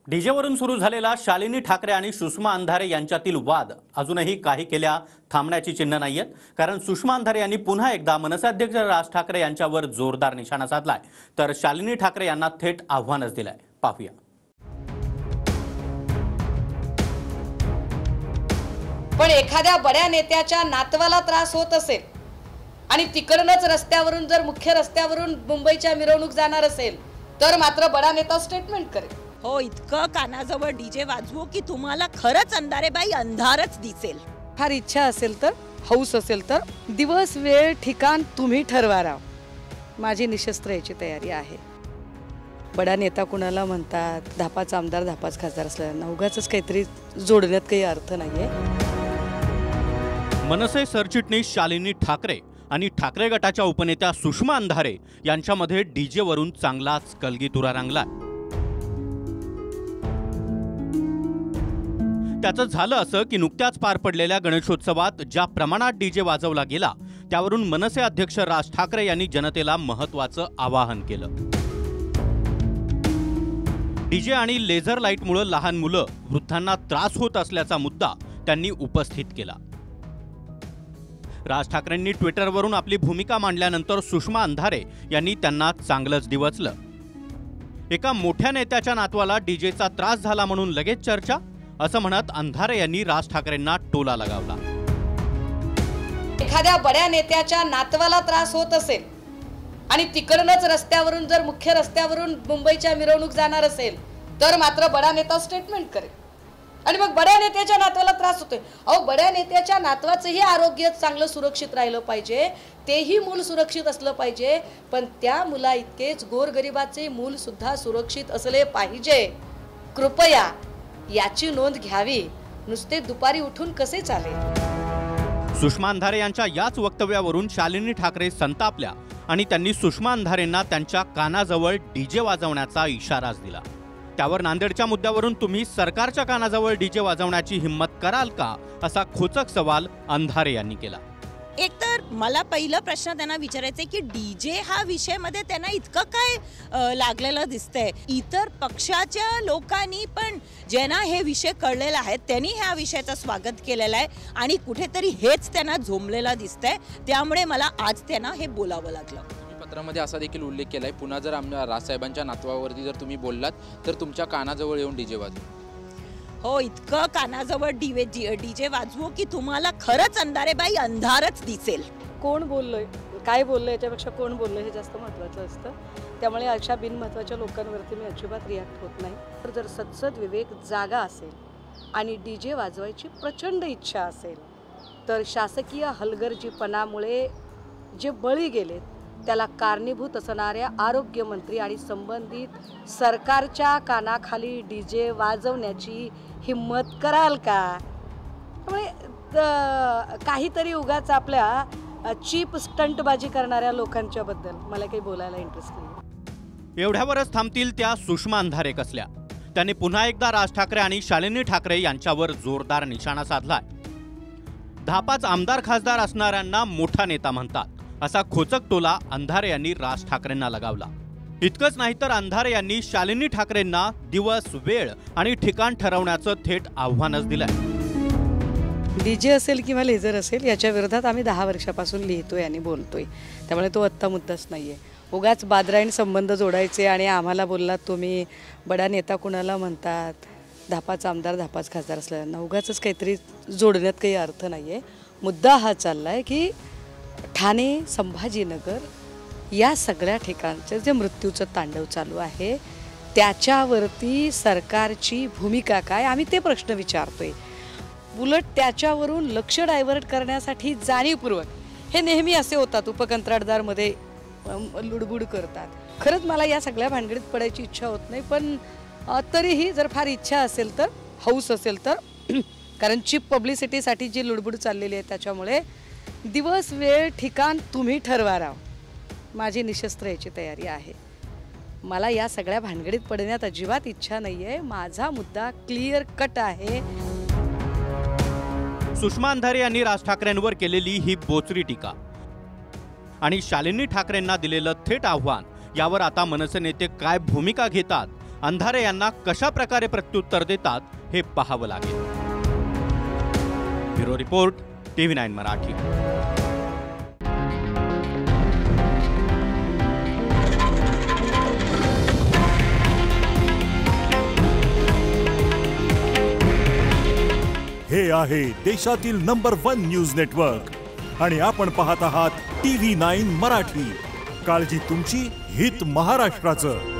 डीजेवरून सुरू झालेला शालिनी ठाकरे आणि सुषमा अंधारे यांच्यातील वाद अजूनही काही केल्या थांबण्याची चिन्ह नाहीयेत। कारण सुषमा अंधारे यांनी पुन्हा एकदा मनसे अध्यक्ष राज ठाकरे यांच्यावर जोरदार निशाणा साधलाय, तर शालिनी ठाकरे यांना थेट आव्हानच दिलंय। पाहूया। पण एखाद्या बड्या नेत्याच्या नातवाला त्रास होत असेल आणि तिकडनंच रस्त्यावरून जर मुख्य रस्त्यावरून मुंबईच्या मिरवणूक जाणार असेल तर मात्र बडा नेता स्टेटमेंट करेल। हो, इतकं कानाजवळ डीजे वाजवू की तुम्हाला खरंच अंधारेबाई अंधारच दिसेल। फार इच्छा असेल तर, हौस असेल तर दिवस वेळ ठिकाण तुम्ही ठरवा राव, माझी निशस्त्र याची तयारी आहे। बडा नेता कुणाला म्हणतात, धापाच आमदार धापाच खासदार असल्यानं उगाचच काहीतरी जोडण्यात काही अर्थ नाहीये। मनसे सरचिटणीस शालिनी ठाकरे आणि ठाकरे गटाच्या उपनेत्या सुषमा अंधारे यांच्यामध्ये डीजेवरून चांगलाच कलगीतुरा रंगला। त्याचं झालं असं की नुकत्याच पार पडलेल्या गणेशोत्सवात ज्या प्रमाणात डीजे वाजवला गेला त्यावरून मनसे अध्यक्ष राज ठाकरे यांनी जनतेला महत्त्वाचं आवाहन केलं। डीजे आणि लेझर लाईटमुळे लहान मुलं, वृद्धांना त्रास होत असल्याचा मुद्दा त्यांनी उपस्थित केला। राज ठाकरेंनी ट्विटरवरून आपली भूमिका मांडल्यानंतर सुषमा अंधारे यांनी त्यांना चांगलंच डिवचलं। एका मोठ्या नेत्याच्या नातवाला डीजेचा त्रास झाला म्हणून लगेच चर्चा, असं म्हणत अंधारे यांनी राज ठाकरेंना टोला लगावला। एखाद्या बड्या नेत्याच्या नातवाला त्रास होत असेल आणि तिकडनंच रस्त्यावरून जर मुख्य रस्त्यावरून मुंबईच्या मिरवणूक जाणार असेल तर मात्र बडा नेता स्टेटमेंट करेल। आणि मग बड्या नेत्याच्या नातवाला त्रास होतोय, अहो बड्या नेत्याच्या नातवाचंही आरोग्य चांगलं सुरक्षित राहिलं पाहिजे, तेही मूल सुरक्षित असलं पाहिजे, पण त्या मुला इतकेच गोरगरिबाचे मूल सुद्धा सुरक्षित असले पाहिजे। कृपया याची नोंद घ्यावी, नुसते दुपारी उठून कसे चालेल। सुषमा अंधारे यांच्या याच वक्तव्यावरून शालिनी ठाकरे संतापल्या आणि त्यांनी सुषमा अंधारेंना त्यांच्या कानाजवळ डीजे वाजवण्याचा इशाराच दिला। त्यावर नांदेडच्या मुद्द्यावरून तुम्ही सरकारच्या कानाजवळ डीजे वाजवण्याची हिम्मत कराल का, असा खोचक सवाल अंधारे यांनी केला। एक तर मला पहिला प्रश्न त्यांना विचारायचा की डीजे हा विषय मध्ये त्यांना इतकं काय लागलेलं दिसतंय। इतर पक्षाच्या लोकांनी पण ज्यांना हे विषय कळलेला आहे त्यांनी ह्या विषयाचं स्वागत केलेलं आहे आणि कुठेतरी हेच त्यांना झोंबलेलं दिसतंय, त्यामुळे मला आज त्यांना हे बोलावं लागलं। पत्रामध्ये असा देखील उल्लेख केलाय, पुन्हा जर आमच्या राजसाहेबांच्या नातवावरती जर तुम्ही बोललात तर तुमच्या कानाजवळ येऊन डीजे वाजवू। हो, इतकं कानाजवळ डीजे वाजवू की तुम्हाला खरंच अंधारेबाई अंधारच दिसेल। कोण बोललोय, काय बोललोय याच्यापेक्षा कोण बोललोय हे जास्त महत्त्वाचं असतं। त्यामुळे अशा बिनमहत्त्वाच्या लोकांवरती मी अजिबात रिॲक्ट होत नाही। तर जर सत्सद विवेक जागा असेल आणि डीजे वाजवायची प्रचंड इच्छा असेल तर शासकीय हलगर्जीपणामुळे जे बळी गेलेत त्याला कारणीभूत असणाऱ्या आरोग्यमंत्री आणि संबंधित सरकारच्या कानाखाली डीजे वाजवण्याची हिम्मत कराल का? त्यामुळे काहीतरी उगाच आपल्या चीप स्टंटबाजी करणाऱ्या लोकांच्या बद्दल मला काही बोलायला इंटरेस्ट नाही। एवढ्यावरच थांबतील त्या सुषमा अंधारे कसल्या? त्यांनी पुन्हा एकदा राज ठाकरे आणि शालिनी ठाकरे यांच्यावर जोरदार निशाणा साधलाय। धापाच आमदार खासदार असणाऱ्यांना मोठा नेता म्हणतात, असा खोचक टोला अंधारे यांनी राज ठाकरेंना लगावला। इतकंच नाही तर अंधारे यांनी शालिनी ठाकरेंना दिवस, वेळ आणि ठिकाण ठरवण्याचं थेट आव्हानच दिलंय। डीजे असेल किंवा लेझर असेल याच्या विरोधात आम्ही 10 वर्षापासून लिहितोय आणि बोलतोय, त्यामुळे तो आत्ता मुद्दाच नाहीये। उगाच बादरायण संबंध जोडायचे आणि आम्हाला बोललात तुम्ही बडा नेता कुणाला म्हणतात, धापाच आमदार धापाच खासदार असल्यानं उगाचच काहीतरी जोडण्यात काही अर्थ नाहीये। मुद्दा हा चाललाय की ठाणे, संभाजीनगर या सगळ्या ठिकाणचे जे मृत्यूचं तांडव चालू आहे त्याच्यावरती सरकारची भूमिका काय, आम्ही ते प्रश्न विचारतोय। उलट त्याच्यावरून लक्ष डायव्हर्ट करण्यासाठी जाणीवपूर्वक हे नेहमी असे होतात, उपकंत्राटदारमध्ये लुडबुड करतात। खरंच मला या सगळ्या भानगडीत पडायची इच्छा होत नाही, पण तरीही जर फार इच्छा असेल तर, हौस असेल तर, कारण चीप पब्लिसिटीसाठी जी लुडबुड चाललेली आहे त्याच्यामुळे दिवस वेळ ठिकाण तुम्ही ठरवा राव, माझी निशस्त्र याची तयारी आहे। मला या सगळ्या भानगडीत पडण्यात अजिबात इच्छा नाहीये, माझा मुद्दा क्लिअर कट आहे। सुषमा अंधारे यांनी राज ठाकरेंवर केलेली ही बोचरी टीका आणि शालिनी ठाकरेंना दिलेलं थेट आव्हान, यावर आता मनसे नेते काय भूमिका घेतात अंधारे यांना कशा प्रकारे प्रत्युत्तर देतात हे पाहावं लागेल. Bureau report, TV9 Marathi. हे आहे देशातील नंबर 1 न्यूज नेटवर्क आणि आपण पाहत आहात TV9 मराठी. काळजी तुमची, हित महाराष्ट्राचं.